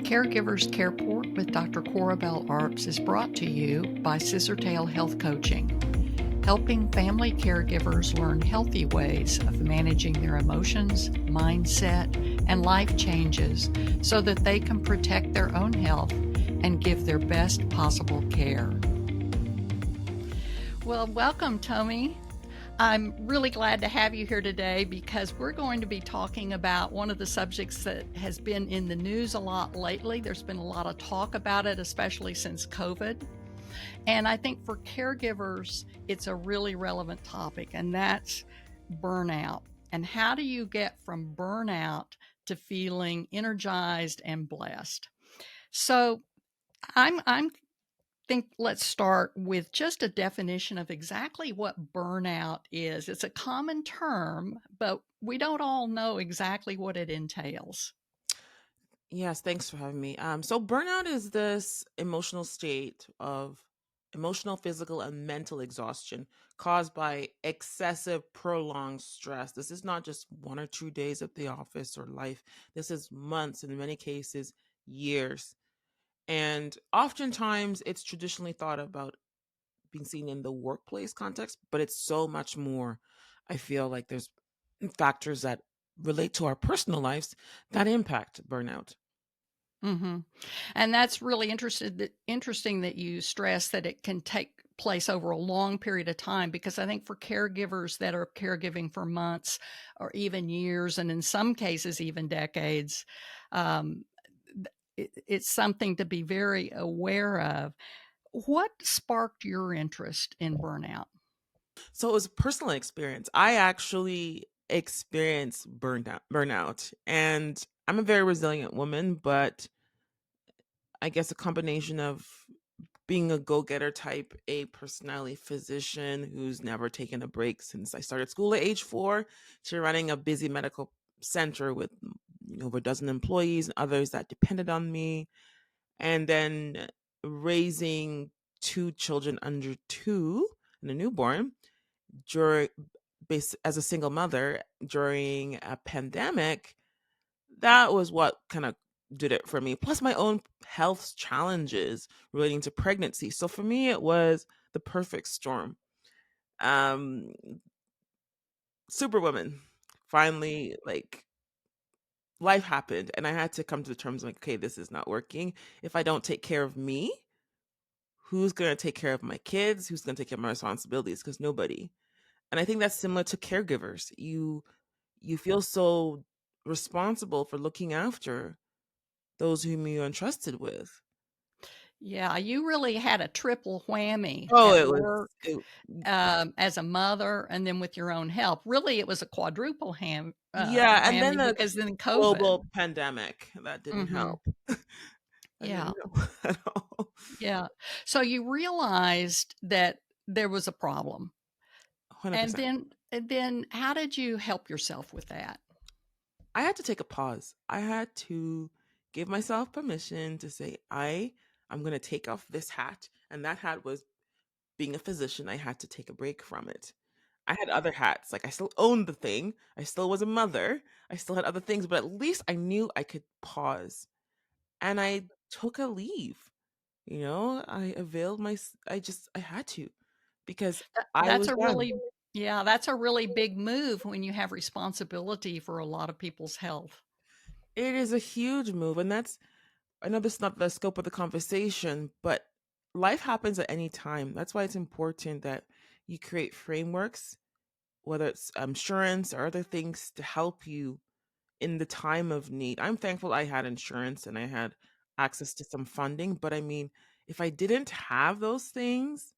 Caregivers Careport with Dr. Corabelle Arps is brought to you by Scissortail Health Coaching, helping family caregivers learn healthy ways of managing their emotions, mindset, and life changes so that they can protect their own health and give their best possible care. Well, welcome, Tomi. I'm really glad to have you here today because we're going to be talking about one of the subjects that has been in the news a lot lately. There's been a lot of talk about it, especially since COVID. And I think for caregivers, it's a really relevant topic, and that's burnout. And how do you get from burnout to feeling energized and blessed? So I'm think let's start with just a definition of exactly what burnout is. It's a common term, but we don't all know exactly what it entails. Yes, thanks for having me. So burnout is this emotional state of emotional, physical, and mental exhaustion caused by excessive, prolonged stress. This is not just 1 or 2 days at the office or life. This is months, in many cases, years. And oftentimes, it's traditionally thought about being seen in the workplace context, but it's so much more. I feel like there's factors that relate to our personal lives that impact burnout. Mm-hmm. And that's really interesting that you stress that it can take place over a long period of time, because I think for caregivers that are caregiving for months or even years, and in some cases even decades, um, it's something to be very aware of. What sparked your interest in burnout? So it was a personal experience. I actually experienced burnout, and I'm a very resilient woman, but I guess a combination of being a go-getter type A personality, physician who's never taken a break since I started school at age 4, to running a busy medical center with over a dozen employees and others that depended on me, and then raising 2 children under 2 and a newborn during as a single mother during a pandemic. That was what kind of did it for me, plus my own health challenges relating to pregnancy. So for me it was the perfect storm. um Superwoman, finally, like, life happened and I had to come to the terms like, okay, this is not working. If I don't take care of me, who's going to take care of my kids? Who's going to take care of my responsibilities? Because nobody. And I think that's similar to caregivers. You feel so responsible for looking after those whom you're entrusted with. Yeah, you really had a triple whammy Oh, at it was work, it, as a mother, and then with your own health. Really, it was a quadruple yeah, and then whammy the because then COVID. global pandemic that didn't Mhm. help. I Yeah, didn't know at all. yeah. So you realized that there was a problem, and 100%. then how did you help yourself with that? I had to take a pause. I had to give myself permission to say, I'm going to take off this hat. And that hat was being a physician. I had to take a break from it. I had other hats. Like, I still owned the thing. I still was a mother. I still had other things, but at least I knew I could pause. And I took a leave. I availed I had to, because I That's was a done. really Yeah, that's a really big move when you have responsibility for a lot of people's health. It is a huge move. And I know this is not the scope of the conversation, but life happens at any time. That's why it's important that you create frameworks, whether it's insurance or other things, to help you in the time of need. I'm thankful I had insurance and I had access to some funding, but I mean, if I didn't have those things,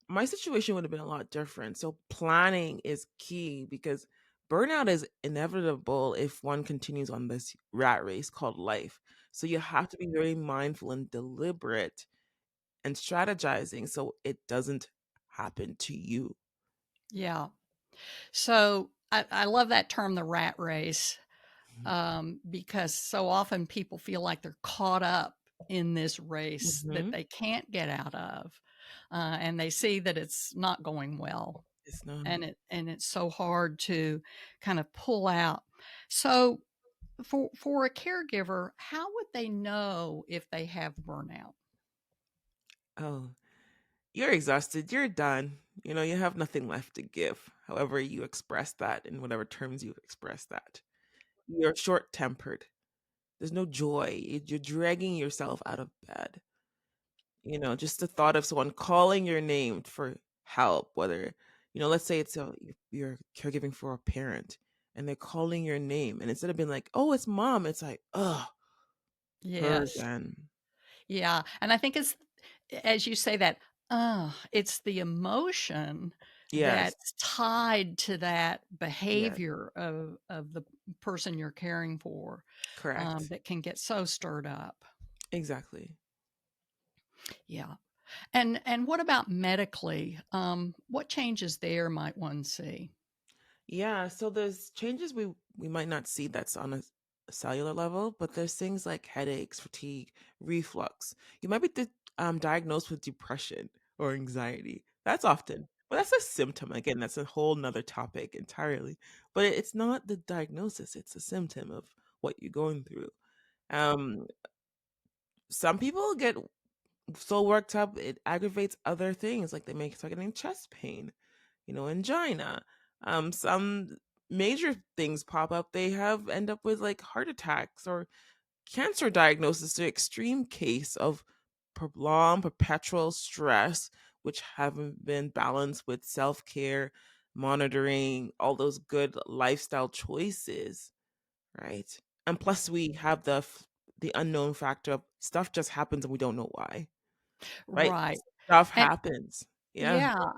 my situation would have been a lot different. So planning is key, because burnout is inevitable if one continues on this rat race called life. So you have to be very mindful and deliberate and strategizing so it doesn't happen to you. Yeah. So I love that term, the rat race, because so often people feel like they're caught up in this race that Hmm. they can't get out of, and they see that it's not going well, It's not. and it's so hard to kind of pull out. So For a caregiver, how would they know if they have burnout? Oh, you're exhausted, you're done. You have nothing left to give. However, you express that in whatever terms you express that. You're short tempered. There's no joy. You're dragging yourself out of bed. Just the thought of someone calling your name for help, whether, let's say you're caregiving for a parent and they're calling your name. And instead of being like, oh, it's mom, it's like, oh, her Yes. again. Yeah, and I think it's as you say that, it's the emotion Yes, that's tied to that yes, behavior of the person you're caring for, correct. that can get so stirred up. Exactly. Yeah. And what about medically? What changes there might one see? Yeah, so there's changes we might not see that's on a cellular level, but there's things like headaches, fatigue, reflux. You might be diagnosed with depression or anxiety. That's often, well, that's a symptom. Again, that's a whole nother topic entirely. But it's not the diagnosis; it's a symptom of what you're going through. Um, some people get so worked up it aggravates other things, like they may start getting chest pain, angina. Some major things pop up. They have end up with like heart attacks or cancer diagnosis, the extreme case of prolonged perpetual stress, which haven't been balanced with self-care, monitoring, all those good lifestyle choices, right? And plus we have the unknown factor of stuff just happens and we don't know why, right? Right. Stuff And happens. Yeah. yeah,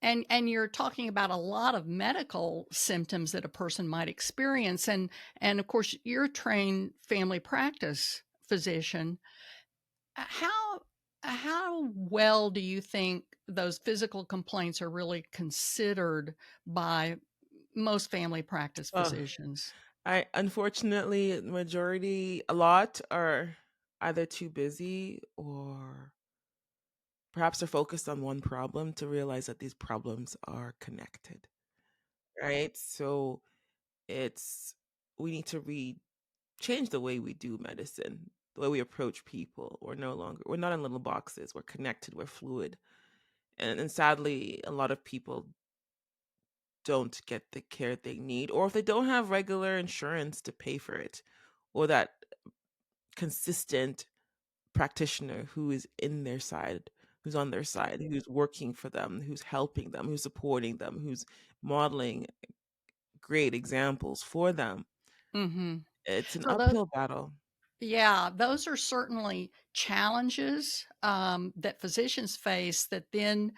and you're talking about a lot of medical symptoms that a person might experience, and of course, you're a trained family practice physician. How how well do you think those physical complaints are really considered by most family practice Oh, physicians? I unfortunately, the majority, a lot are either too busy or perhaps they're focused on one problem to realize that these problems are connected, right? So it's we need to change the way we do medicine, the way we approach people. We're not in little boxes. We're connected. We're fluid, and sadly, a lot of people don't get the care they need, or if they don't have regular insurance to pay for it, or that consistent practitioner who is in their side, who's on their side, who's working for them, who's helping them, who's supporting them, who's modeling great examples for them. Mhm. It's an So those uphill battle. yeah, those are certainly challenges, that physicians face that then,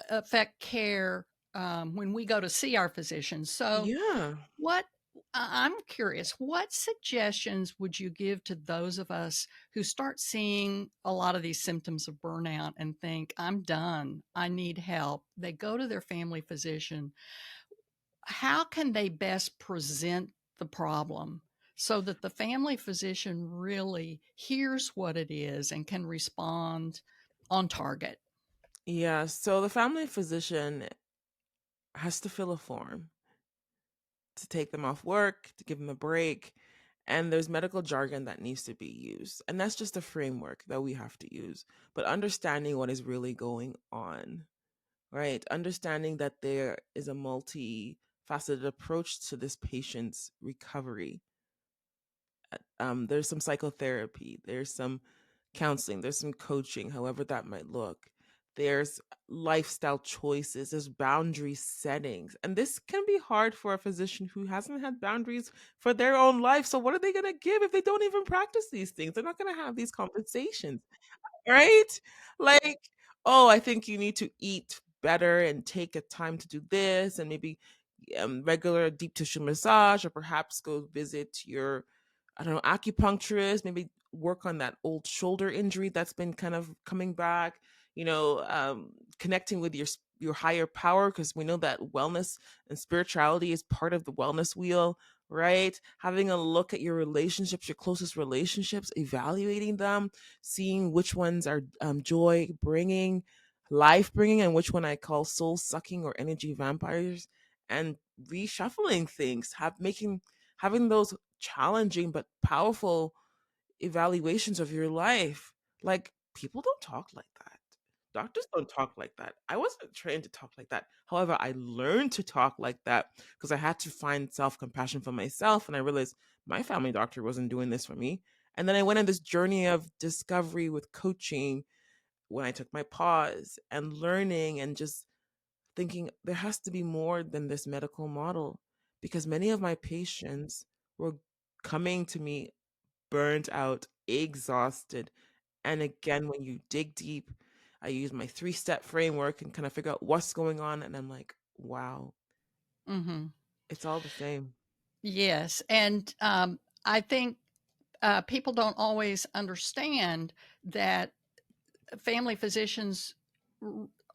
affect care, when we go to see our physicians. So Yeah. what I'm curious, what suggestions would you give to those of us who start seeing a lot of these symptoms of burnout and think, I'm done, I need help? They go to their family physician. How can they best present the problem so that the family physician really hears what it is and can respond on target? Yeah. So the family physician has to fill a form to take them off work, to give them a break. And there's medical jargon that needs to be used. And that's just a framework that we have to use. But understanding what is really going on, right? Understanding that there is a multifaceted approach to this patient's recovery. There's some psychotherapy, there's some counseling, there's some coaching, however that might look. There's lifestyle choices, there's boundary settings. And this can be hard for a physician who hasn't had boundaries for their own life. So, what are they going to give if they don't even practice these things? They're not going to have these conversations, right? Like, oh, I think you need to eat better and take a time to do this, and maybe regular deep tissue massage, or perhaps go visit your, I don't know, acupuncturist, maybe work on that old shoulder injury that's been kind of coming back, connecting with your higher power, because we know that wellness and spirituality is part of the wellness wheel, right? Having a look at your relationships, your closest relationships, evaluating them, seeing which ones are joy bringing, life bringing, and which one I call soul sucking or energy vampires, and reshuffling things, having those challenging but powerful evaluations of your life. Like, people don't talk like that. Doctors don't talk like that. I wasn't trained to talk like that. However, I learned to talk like that because I had to find self compassion for myself. And I realized my family doctor wasn't doing this for me. And then I went on this journey of discovery with coaching when I took my pause and learning and just thinking there has to be more than this medical model, because many of my patients were coming to me burnt out, exhausted. And again, when you dig deep, I use my 3-step framework and kind of figure out what's going on. And I'm like, wow, Mm-hmm. it's all the same. Yes. And I think people don't always understand that family physicians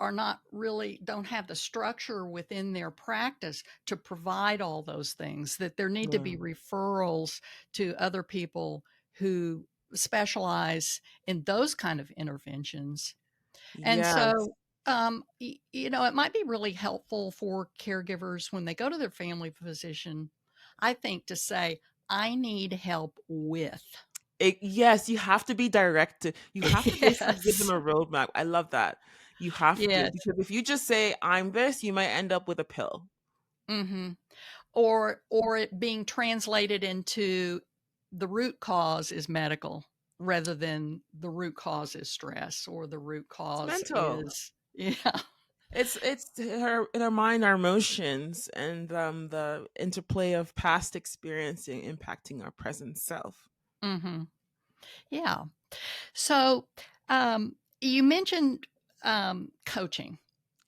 are not really don't have the structure within their practice to provide all those things, that there need to Yeah. be referrals to other people who specialize in those kind of interventions. And Yes. so it might be really helpful for caregivers when they go to their family physician, I think, to say, I need help with. Yes, you have to be directed. You have to basically give them Yes. a roadmap. I love that. You have to, Yes. because if you just say, I'm this, you might end up with a pill. Mhm. Or it being translated into the root cause is medical rather than the root cause is stress or the root It's cause mental. is yeah. It's her in our mind, our emotions, and the interplay of past experiencing impacting our present self. Mhm. Yeah. So, you mentioned, coaching.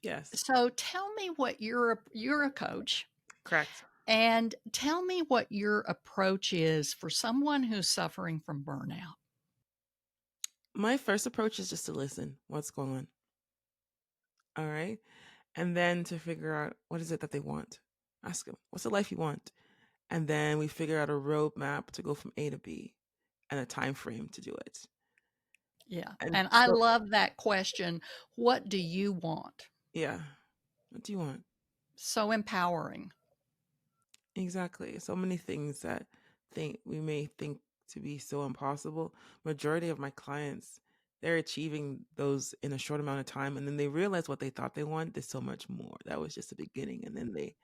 Yes, So tell me what you're a coach, correct. and tell me what your approach is for someone who's suffering from burnout. My first approach is just to listen. What's going on? All right, and then to figure out what is it that they want. Ask them, what's the life you want? And then we figure out a roadmap to go from A to B and a time frame to do it. Yeah, And and I so, love that question, "What do you want?" yeah, what do you want? So empowering. Exactly. So many things that think we may think to be so impossible. Majority of my clients, they're achieving those in a short amount of time, and then they realize what they thought they wanted. There's so much more. That was just the beginning, and then they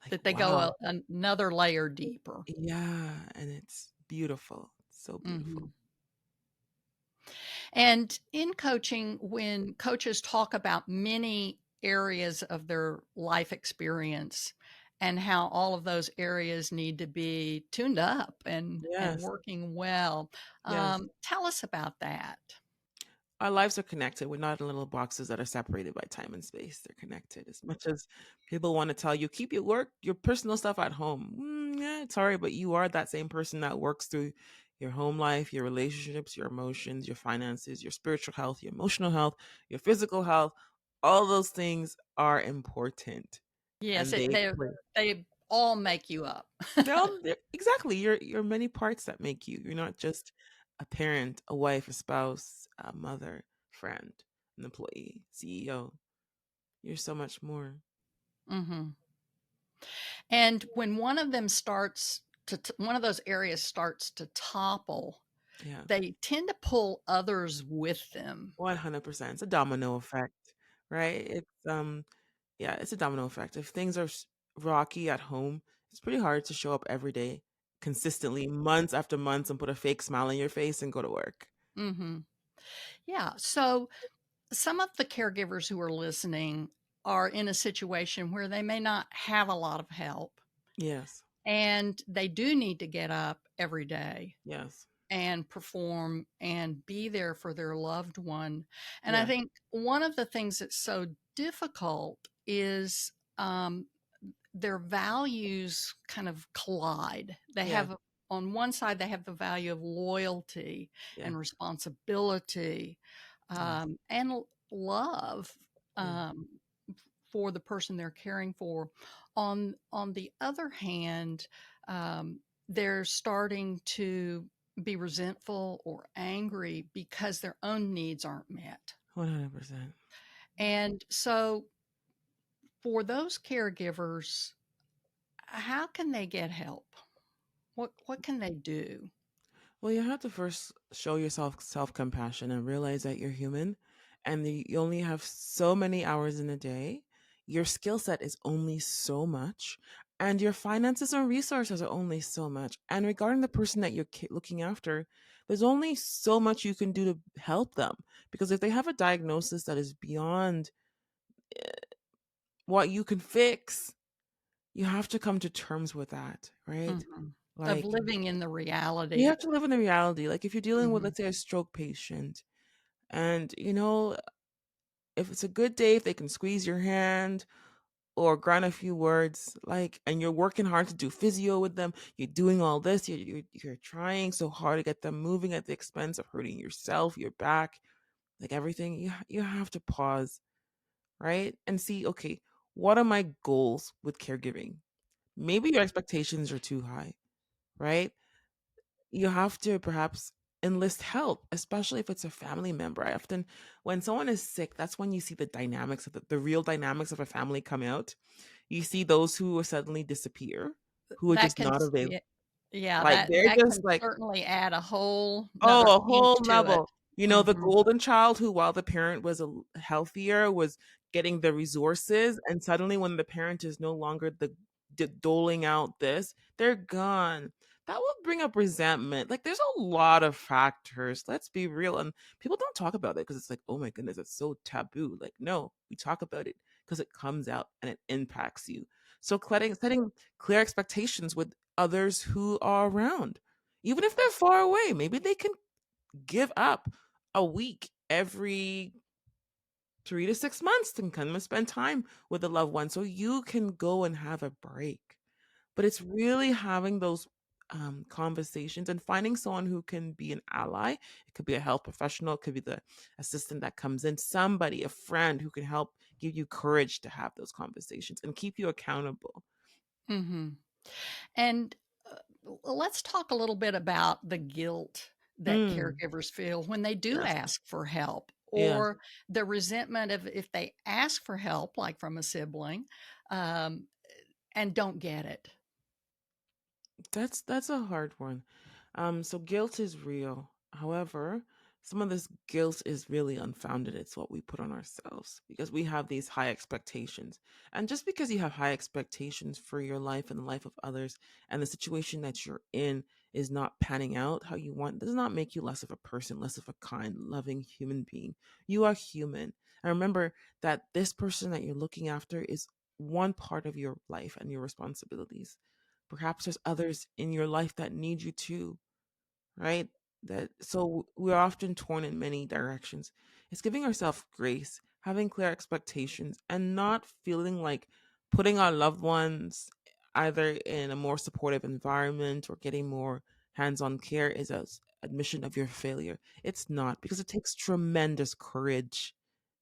like, That they go wow, another layer deeper. yeah, and it's beautiful, so beautiful. Mhm. And in coaching, when coaches talk about many areas of their life experience and how all of those areas need to be tuned up and Yes, working well, yes. tell us about that. Our lives are connected. We're not in little boxes that are separated by time and space. They're connected. As much as people want to tell you, keep your work, your personal stuff at home. Yeah, sorry, but you are that same person that works through your home life, your relationships, your emotions, your finances, your spiritual health, your emotional health, your physical health. All those things are important, Yes, and they play. they all make you up. Exactly. You're many parts that make you. You're not just a parent, a wife, a spouse, a mother, friend, an employee, CEO. You're so much more. Mhm. And when one of them one of those areas starts to topple, Yeah. they tend to pull others with them. 100%. It's a domino effect, right? Yeah, it's a domino effect. If things are rocky at home, it's pretty hard to show up every day consistently, months after months, and put a fake smile on your face and go to work. Mhm. Yeah. So some of the caregivers who are listening are in a situation where they may not have a lot of help Yes. and they do need to get up every day Yes. and perform and be there for their loved one. And I Yeah. think one of the things that's so difficult is their values kind of collide. They Yeah. have, on one side, they have the value of loyalty Yeah. and responsibility, Yes. and love, Yeah. um, for the person they're caring for. On the other hand, they're starting to be resentful or angry because their own needs aren't met. 100%. And so for those caregivers, how can they get help? What can they do? Well, you have to first show yourself self compassion and realize that you're human and you only have so many hours in a day. Your skill set is only so much, and your finances and resources are only so much. And regarding the person that you're looking after, there's only so much you can do to help them. Because if they have a diagnosis that is beyond what you can fix, you have to come to terms with that, right? Mhm. Of Like, living in the you reality. have to live in the reality. Like, if you're dealing with, Mhm. let's say, a stroke patient, and if it's a good day, if they can squeeze your hand or grunt a few words, like, and you're working hard to do physio with them, you're doing all this, you're trying so hard to get them moving at the expense of hurting yourself, your back, like everything. You have to pause, right, and see, okay, what are my goals with caregiving? Maybe your expectations are too high, right? You have to perhaps enlist help, especially if it's a family member. I often, when someone is sick, that's when you see the dynamics of the real dynamics of a family come out. You see those who will suddenly disappear, who are That just can not s available. yeah, yeah, Like, that they're that just can like, certainly add a whole 'nother oh, a piece whole to it. level. The Mhm. golden child who, while the parent was healthier, was getting the resources, and suddenly, when the parent is no longer doling out this, they're gone. That will bring up resentment. Like, there's a lot of factors. Let's be real, and people don't talk about it because it's like, oh my goodness, it's so taboo. Like, no, we talk about it because it comes out and it impacts you. So, setting clear expectations with others who are around, even if they're far away, maybe they can give up a week every 3 to 6 months to come and spend time with a loved one so you can go and have a break. But it's really having those conversations and finding someone who can be an ally. It could be a health professional, it could be the assistant that comes in, somebody, a friend who can help give you courage to have those conversations and keep you accountable. Mhm. And, let's talk a little bit about the guilt that Mm, caregivers feel when they do yes, ask for help, yes. or the resentment of if they ask for help, like from a sibling, um, and don't get it. That's a hard one. So guilt is real. However, some of this guilt is really unfounded. It's what we put on ourselves because we have these high expectations. And just because you have high expectations for your life and the life of others, and the situation that you're in is not panning out how you want, does not make you less of a person, less of a kind, loving human being. You are human. And remember that this person that you're looking after is one part of your life and your responsibilities. Perhaps there's others in your life that need you too, right? That so we're often torn in many directions. It's giving ourselves grace, having clear expectations, and not feeling like putting our loved ones either in a more supportive environment or getting more hands-on care is a admission of your failure. It's not, because it takes tremendous courage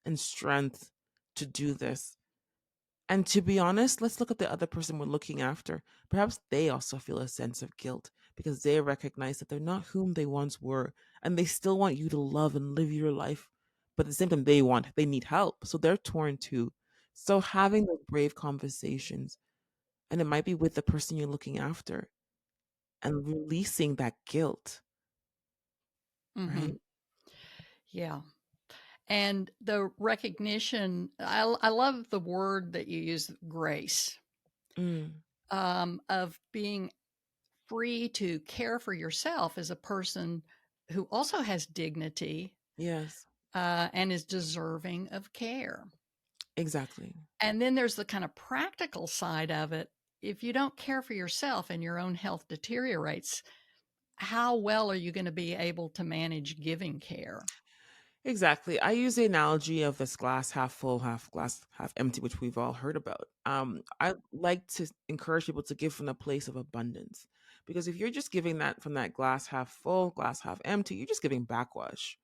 and strength to do this. And to be honest, let's look at the other person we're looking after. Perhaps they also feel a sense of guilt because they recognize that they're not whom they once were, and they still want you to love and live your life. But at the same time, they need help. So they're torn too. So having those brave conversations, and it might be with the person you're looking after, and releasing that guilt, right? Mhm. Yeah. And the recognition, I love the word that you use, grace, Mm, of being free to care for yourself as a person who also has dignity, yes, and is deserving of care. exactly. And then there's the kind of practical side of it. If you don't care for yourself and your own health deteriorates, how well are you going to be able to manage giving care? Exactly. I use the analogy of this glass half full, half glass half empty, which we've all heard about. I like to encourage people to give from a place of abundance, because if you're just giving that from that glass half full, glass half empty, you're just giving backwash.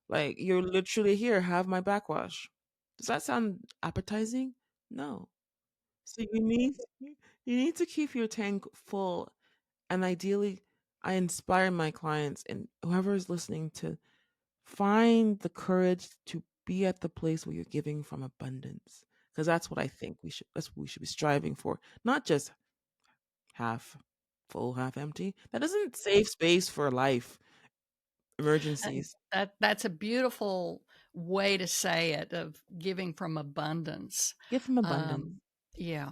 Like, you're literally, here, have my backwash. Does that sound appetizing? No. So you need to keep your tank full, and ideally, I inspire my clients and whoever is listening to find the courage to be at the place where you're giving from abundance, because that's what I think that's what we should be striving for, not just half. full, half empty. That doesn't save space for life And emergencies. that's a beautiful way to say it, of giving from abundance. Give from abundance. Um, yeah,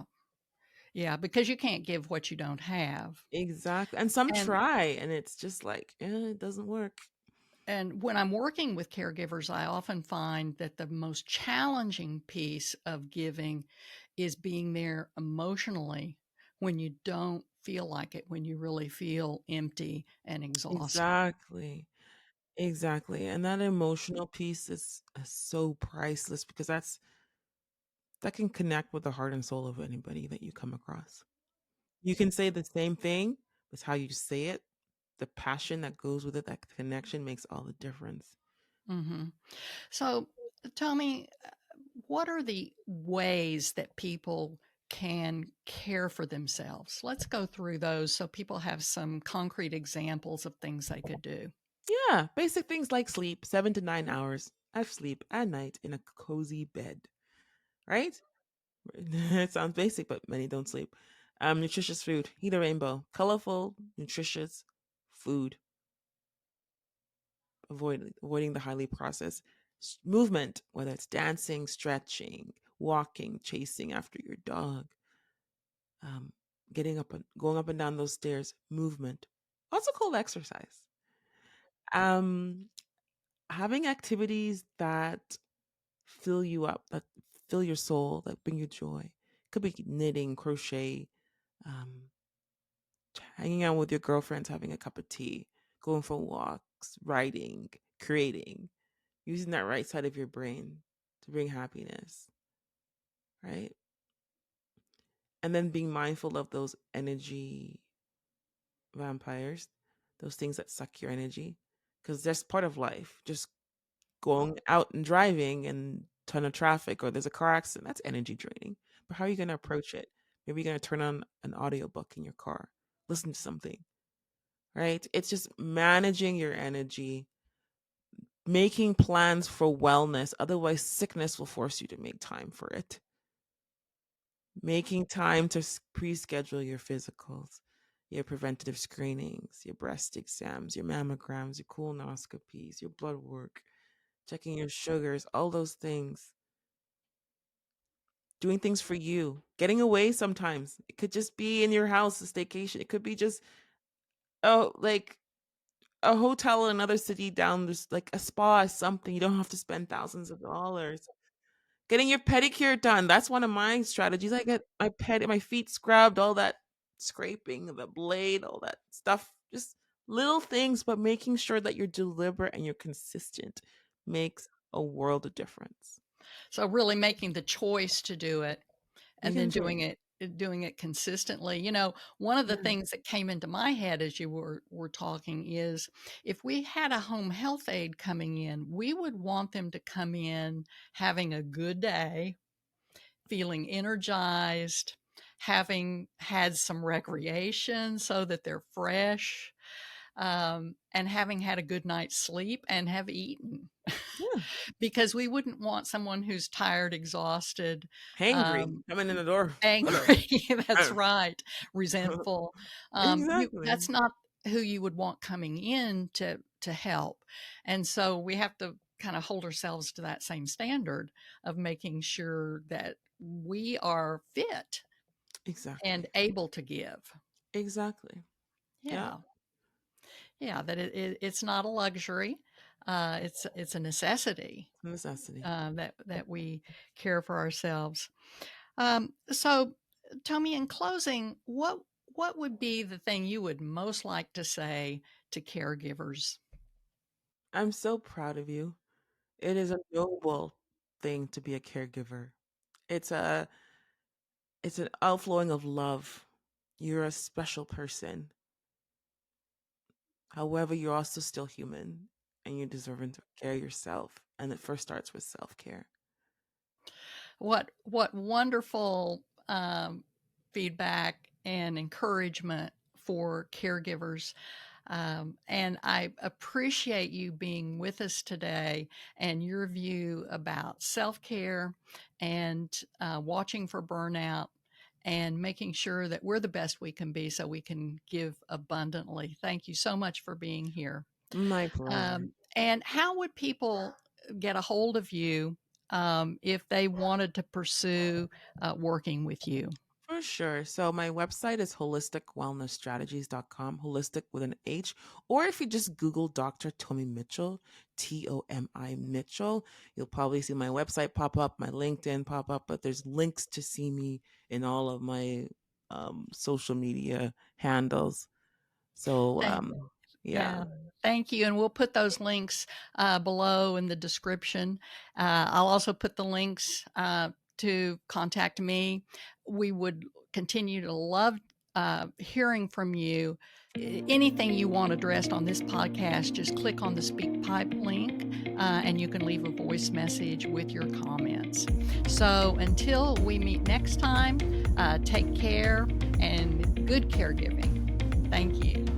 yeah, because you can't give what you don't have. Exactly. And some And try, and it's just like, it doesn't work. and when I'm working with caregivers, I often find that the most challenging piece of giving is being there emotionally when you don't feel like it, when you really feel empty and exhausted. Exactly. Exactly. And that emotional piece is so priceless because that can connect with the heart and soul of anybody that you come across. You can say the same thing, but it's how you say it, the passion that goes with it, that connection makes all the difference. Mhm. So tell me, what are the ways that people can care for themselves? Let's go through those so people have some concrete examples of things they could do. Yeah, basic things like sleep, 7 to 9 hours of sleep at night in a cozy bed, right? It sounds basic, but many don't sleep. Nutritious food, eat a rainbow, colorful, nutritious food, avoiding the highly processed movement, whether it's dancing, stretching, walking, chasing after your dog, um, getting up and going up and down those stairs, movement, also called exercise. Um, Having activities that fill you up, that fill your soul, that bring you joy. Could be knitting, crochet, um, hanging out with your girlfriends, having a cup of tea, going for walks, writing, creating, using that right side of your brain to bring happiness, right? And then being mindful of those energy vampires, those things that suck your energy, because that's part of life. Just going out and driving and ton of traffic, or there's a car accident, that's energy draining. But how are you going to approach it? Maybe you're going to turn on an audiobook in your car, listen to something, right? It's just managing your energy, making plans for wellness. Otherwise, sickness will force you to make time for it. Making time to pre-schedule your physicals, your preventative screenings, your breast exams, your mammograms, your colonoscopies, your blood work, checking your sugars, all those things. Doing things for you, getting away sometimes. It could just be in your house, a staycation. It could be just, oh, like a hotel in another city down, there's like a spa, something. You don't have to spend thousands of dollars. Getting your pedicure done. That's one of my strategies. I get my feet scrubbed, all that scraping, the blade, all that stuff. Just little things, but making sure that you're deliberate and you're consistent makes a world of difference. So really making the choice to do it and Making then sure. doing it consistently. You know, one of the Yeah. things that came into my head as you were talking is, if we had a home health aide coming in, we would want them to come in having a good day, feeling energized, having had some recreation so that they're fresh, and having had a good night's sleep and have eaten. Yeah. Because we wouldn't want someone who's tired, exhausted, Hangry um, coming in the door. Hello. angry. That's right. Resentful. Exactly. That's not who you would want coming in to help. And so we have to kind of hold ourselves to that same standard of making sure that we are fit and Exactly. able to give. Exactly. Yeah. Yeah. Yeah. That it's not a luxury. It's a necessity, Necessity. that we care for ourselves. So tell me, in closing, what would be the thing you would most like to say to caregivers? I'm so proud of you. It is a noble thing to be a caregiver. It's a it's an outflowing of love. You're a special person. However, you're also still human and you're deserving to care yourself. And it first starts with self-care. What wonderful feedback and encouragement for caregivers. And I appreciate you being with us today and your view about self care and watching for burnout and making sure that we're the best we can be so we can give abundantly. Thank you so much for being here. My pleasure. And how would people get a hold of you if they wanted to pursue working with you? For sure. So my website is holisticwellnessstrategies.com, holistic with an H. Or if you just Google Dr. Tomi Mitchell, Tomi Mitchell, you'll probably see my website pop up, my LinkedIn pop up, but there's links to see me in all of my social media handles. So Thank, yeah. yeah, thank you. And we'll put those links below in the description. I'll also put the links to contact me. We would continue to love hearing from you. Anything you want addressed on this podcast, just click on the Speak Pipe link and you can leave a voice message with your comments. So until we meet next time, take care and good caregiving. Thank you.